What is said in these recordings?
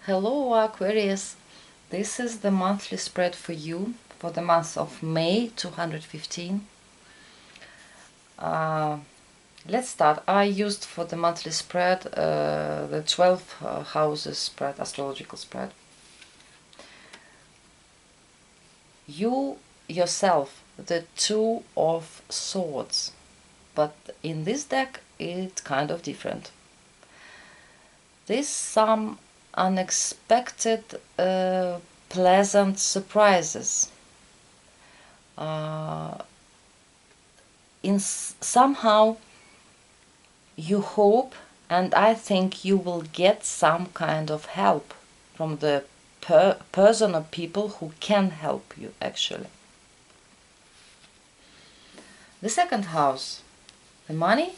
Hello Aquarius, this is the monthly spread for you for the month of May 215. Let's start. I used for the monthly spread the 12 houses spread, astrological spread. You yourself, the Two of Swords, but in this deck it's kind of different. There's some unexpected pleasant surprises. Somehow you hope, and I think you will get some kind of help from the person or people who can help you actually. The second house, the money,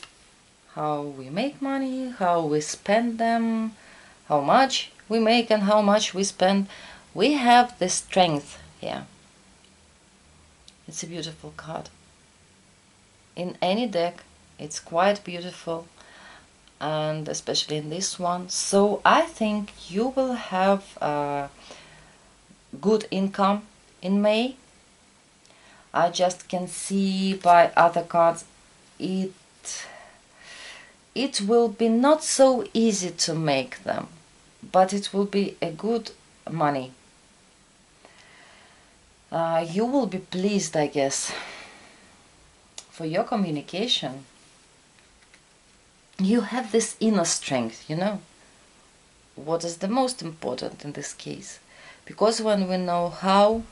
how we make money, how we spend them, how much we make and how much we spend. We have the strength here. It's a beautiful card. In any deck it's quite beautiful, and especially in this one. So I think you will have a good income in May. I just can see by other cards it will be not so easy to make them, but it will be a good money. You will be pleased, I guess. For your communication, you have this inner strength, you know. What is the most important in this case? Because when we know how,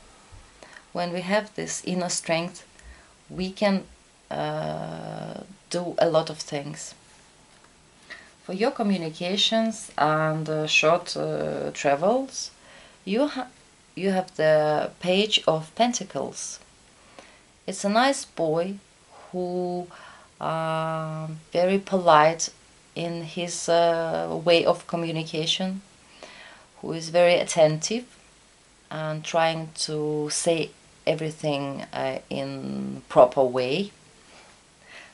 when we have this inner strength, we can do a lot of things. For your communications and short travels, you have the Page of Pentacles. It's a nice boy who very polite in his way of communication, who is very attentive and trying to say everything in proper way.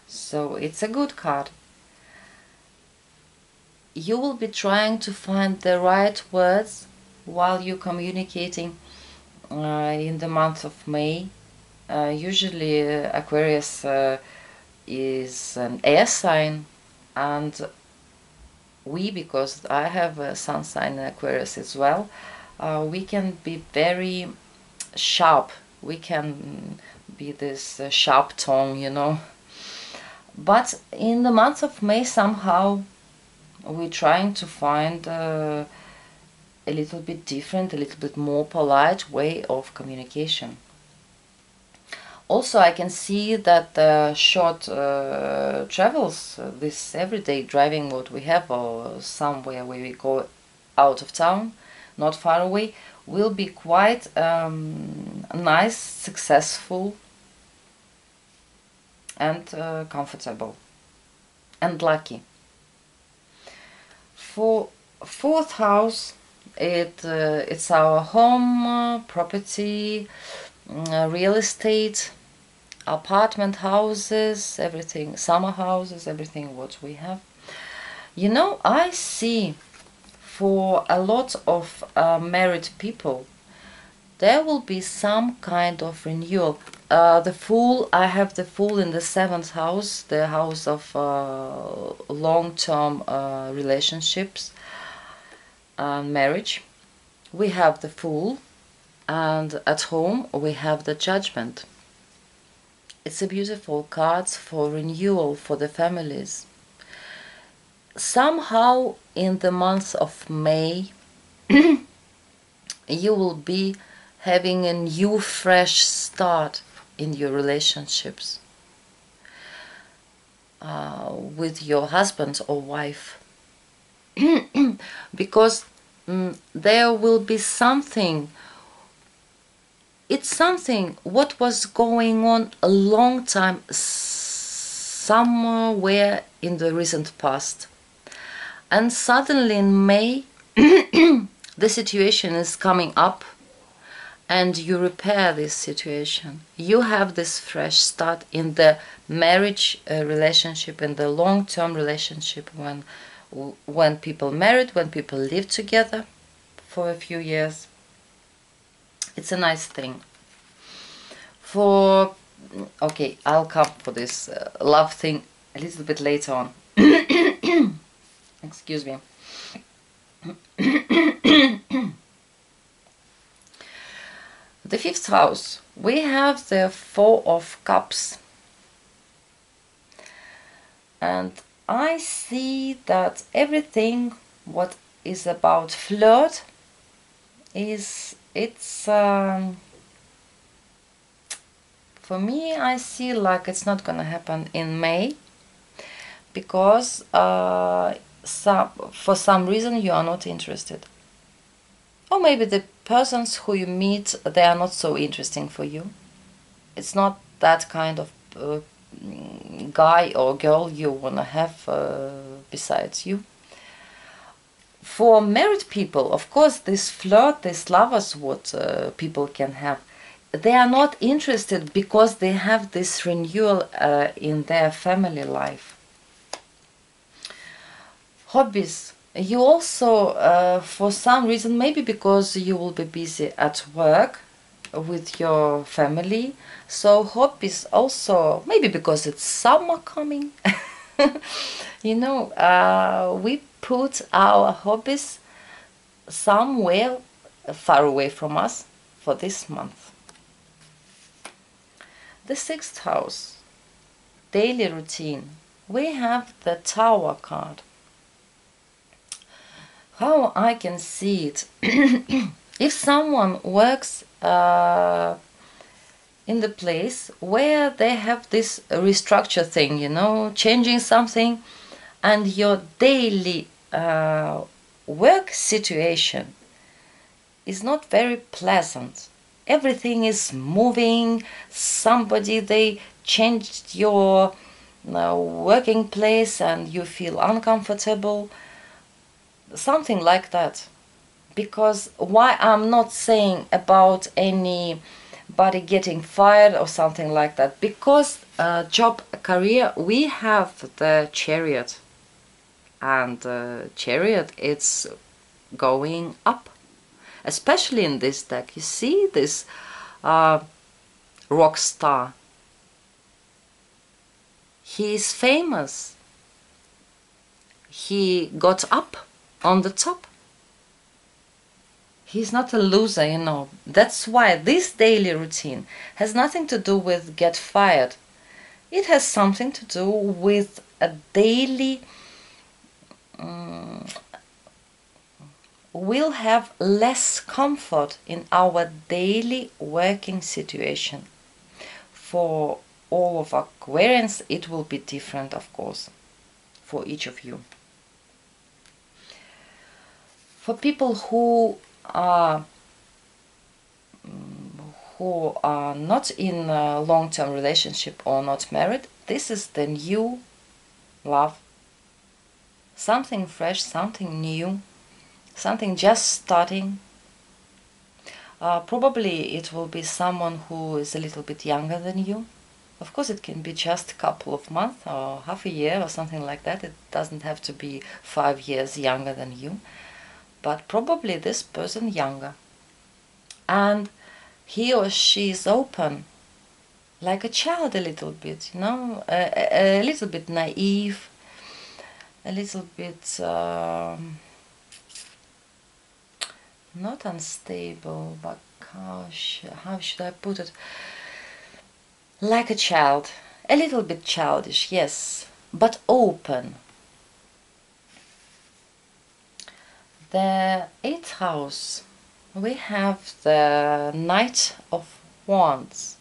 So it's a good card. You will be trying to find the right words while you're communicating in the month of May. Usually Aquarius is an air sign, and because I have a sun sign in Aquarius as well, we can be very sharp. We can be this sharp tongue, you know. But in the month of May somehow we're trying to find a little bit different, a little bit more polite way of communication. Also, I can see that the short travels, this everyday driving what we have, or somewhere where we go out of town, not far away, will be quite nice, successful, and comfortable, and lucky. For fourth house, it's our home, property, real estate, apartment houses, everything, summer houses, everything what we have. You know, I see for a lot of married people there will be some kind of renewal. The Fool, I have the Fool in the 7th house, the house of long-term relationships and marriage. We have the Fool, and at home we have the Judgment. It's a beautiful card for renewal for the families. Somehow in the month of May you will be having a new fresh start in your relationships with your husband or wife. Because there will be something. It's something what was going on a long time, somewhere in the recent past, and suddenly in May the situation is coming up, and you repair this situation. You have this fresh start in the marriage relationship, in the long-term relationship, when people married, when people live together for a few years. It's a nice thing. For okay, I'll come for this love thing a little bit later on. Excuse me. The 5th house, we have the 4 of Cups, and I see that everything what is about flirt it's for me, I see like it's not gonna happen in May, because for some reason you are not interested, or maybe the persons who you meet, they are not so interesting for you. It's not that kind of guy or girl you wanna have besides you. For married people, of course, this flirt, this lovers, what people can have, they are not interested because they have this renewal in their family life. Hobbies, you also, for some reason, maybe because you will be busy at work with your family, so hobbies also, maybe because it's summer coming, you know, we put our hobbies somewhere far away from us for this month. The 6th house, daily routine, we have the Tower card. How I can see it, if someone works in the place where they have this restructure thing, you know, changing something, and your daily work situation is not very pleasant. Everything is moving, somebody, they changed your working place and you feel uncomfortable, something like that. Because why I'm not saying about anybody getting fired or something like that, because job, career, we have the Chariot, and Chariot, it's going up, especially in this deck. You see this rock star, he is famous, he got up on the top. He's not a loser, you know. That's why this daily routine has nothing to do with get fired. It has something to do with a daily... we'll have less comfort in our daily working situation. For all of Aquarians, it will be different, of course, for each of you. For people who are not in a long-term relationship or not married, this is the new love. Something fresh, something new, something just starting. Probably it will be someone who is a little bit younger than you. Of course, it can be just a couple of months or half a year or something like that. It doesn't have to be 5 years younger than you. But probably this person younger, and he or she is open, like a child a little bit, you know, a little bit naive, a little bit not unstable, but how should I put it, like a child, a little bit childish, yes, but open. The 8th house, we have the Knight of Wands.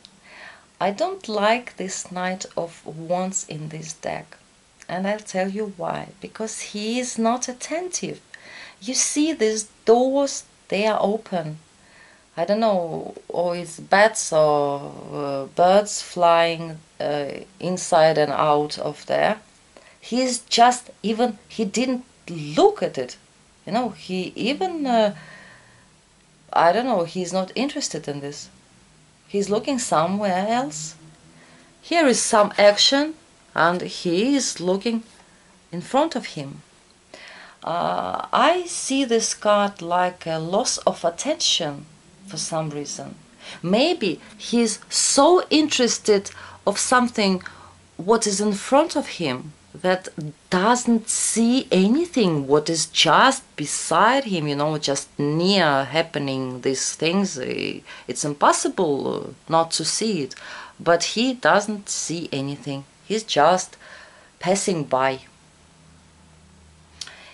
I don't like this Knight of Wands in this deck, and I'll tell you why. Because he is not attentive. You see these doors, they are open. I don't know, or it's bats or birds flying inside and out of there. He's just, even, he didn't look at it. You know, he even, I don't know, he's not interested in this. He's looking somewhere else. Here is some action, and he is looking in front of him. I see this card like a loss of attention for some reason. Maybe he's so interested of something what is in front of him that doesn't see anything what is just beside him, just near happening these things. It's impossible not to see it, but he doesn't see anything. He's just passing by.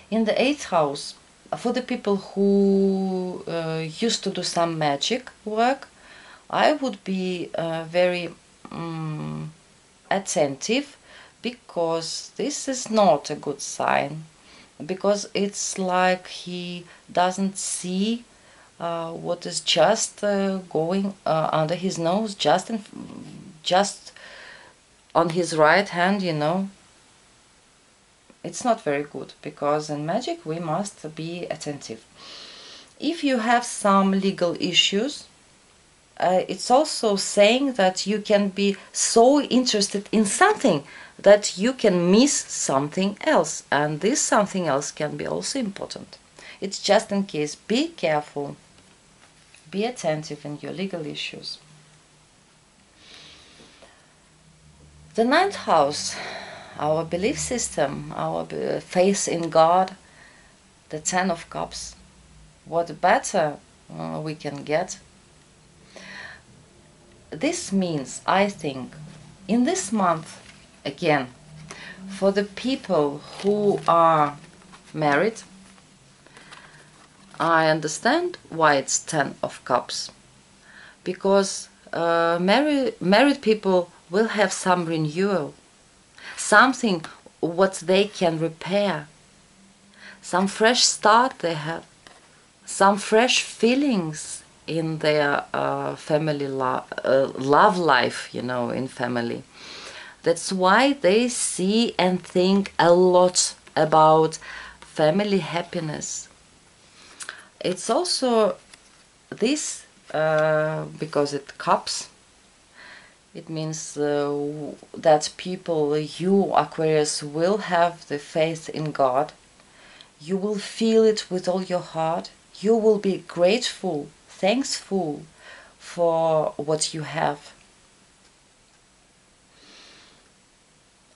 In the 8th house, for the people who used to do some magic work, I would be very attentive, because this is not a good sign, because it's like he doesn't see what is just going under his nose, just on his right hand. It's not very good, because in magic we must be attentive. If you have some legal issues, it's also saying that you can be so interested in something that you can miss something else, and this something else can be also important. It's just in case. Be careful, be attentive in your legal issues. The 9th house, our belief system, our faith in God, the 10 of Cups. What better we can get? This means, I think, in this month, again, for the people who are married, I understand why it's 10 of Cups. Because married people will have some renewal, something what they can repair, some fresh start they have, some fresh feelings in their family love life, in family. That's why they see and think a lot about family happiness. It's also this, because it cups, it means that people, you Aquarius, will have the faith in God. You will feel it with all your heart. You will be grateful, thankful for what you have.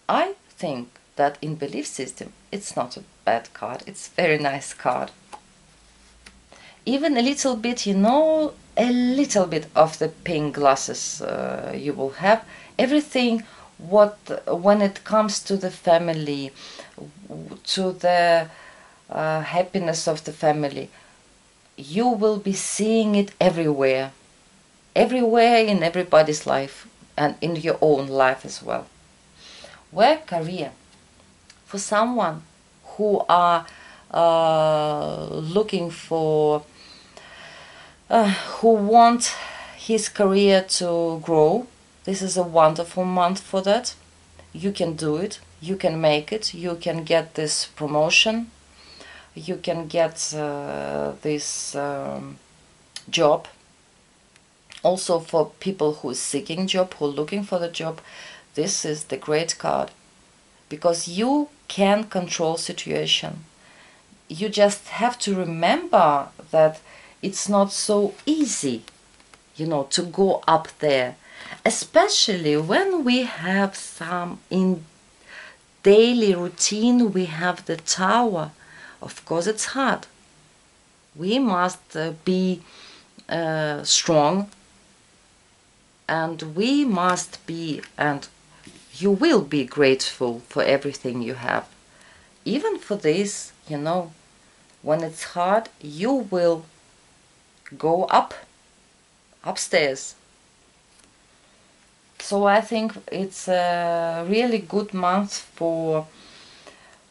I think that in belief system it's not a bad card, it's a very nice card. Even a little bit, a little bit of the pink glasses you will have. Everything when it comes to the family, to the happiness of the family, you will be seeing it everywhere in everybody's life, and in your own life as well. Where career, for someone who are looking for who want his career to grow, this is a wonderful month for that. You can do it, you can make it, you can get this promotion, you can get this job. Also for people who are seeking job, who are looking for the job, this is the great card, because you can control situation. You just have to remember that it's not so easy, to go up there, especially when we have some in daily routine. We have the tower. Of course it's hard. We must be strong, and we must be, and you will be grateful for everything you have. Even for this, when it's hard, you will go upstairs. So I think it's a really good month for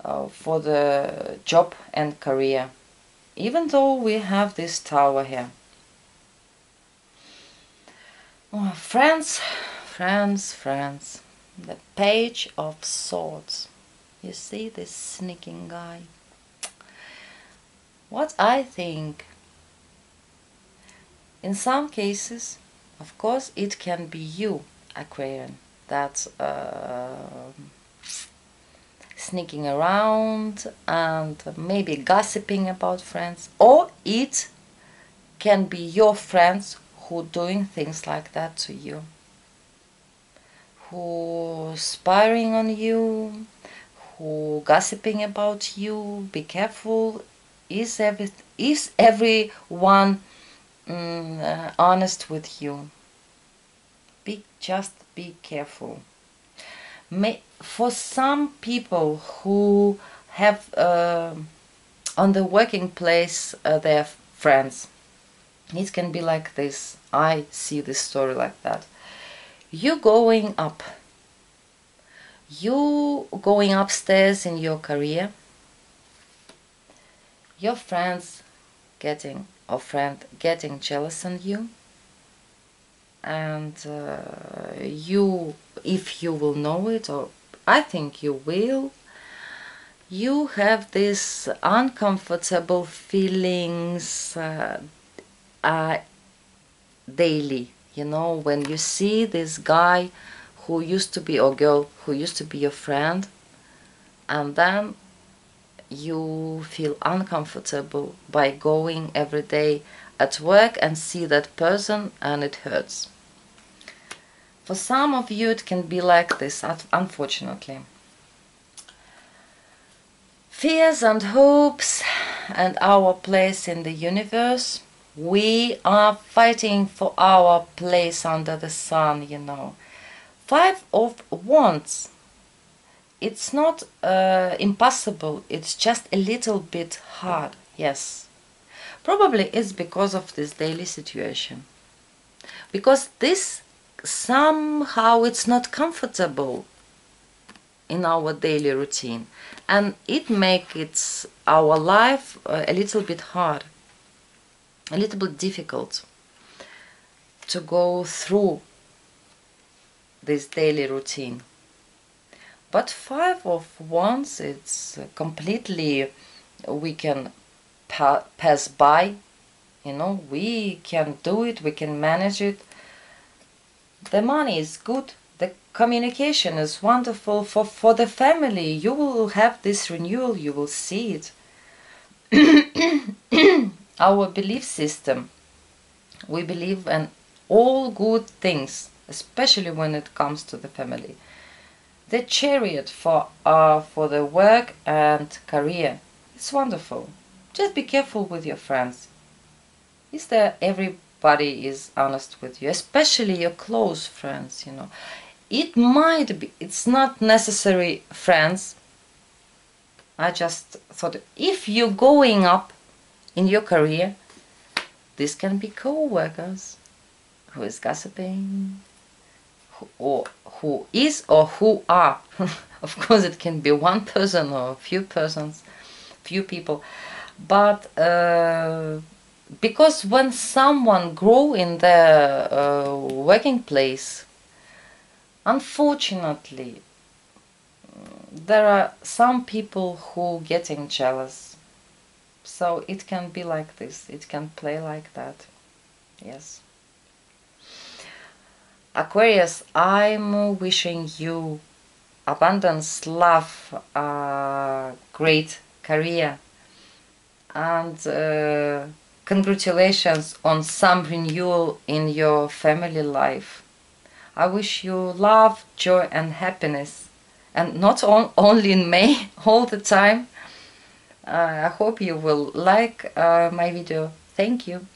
the job and career, even though we have this tower here. Oh, friends, the Page of Swords. You see this sneaking guy? What I think, in some cases, of course, it can be you, Aquarian, that sneaking around and maybe gossiping about friends, or it can be your friends who doing things like that to you, who spying on you, who gossiping about you. Be careful. Is everyone honest with you? Just be careful. For some people who have on the working place their friends, it can be like this. I see this story like that. You going upstairs in your career, your friends getting jealous on you, and you, if you will know it, or I think you will, you have these uncomfortable feelings daily, you know, when you see this guy who used to be, or girl who used to be your friend, and then you feel uncomfortable by going every day at work and see that person, and it hurts. For some of you it can be like this, unfortunately. Fears and hopes and our place in the universe. We are fighting for our place under the sun, you know. 5 of Wands. It's not impossible, it's just a little bit hard, yes. Probably it's because of this daily situation. Because this, somehow it's not comfortable in our daily routine. And it makes our life a little bit hard, a little bit difficult to go through this daily routine. But 5 of Wands, it's completely, we can pass by, you know, we can do it, we can manage it. The money is good, the communication is wonderful. For the family, you will have this renewal, you will see it. Our belief system, we believe in all good things, especially when it comes to the family. The Chariot for the work and career, it's wonderful. Just be careful with your friends. Is there everybody is honest with you, especially your close friends, you know. It might be, it's not necessary friends. I just thought, if you're going up in your career, this can be co-workers who is gossiping, who is or who are. Of course it can be one person or a few persons, few people, but because when someone grow in their working place, unfortunately there are some people who getting jealous. So it can be like this, it can play like that, yes. Aquarius, I'm wishing you abundance, love, great career, and congratulations on some renewal in your family life. I wish you love, joy and happiness, and not only in May, all the time. I hope you will like my video. Thank you.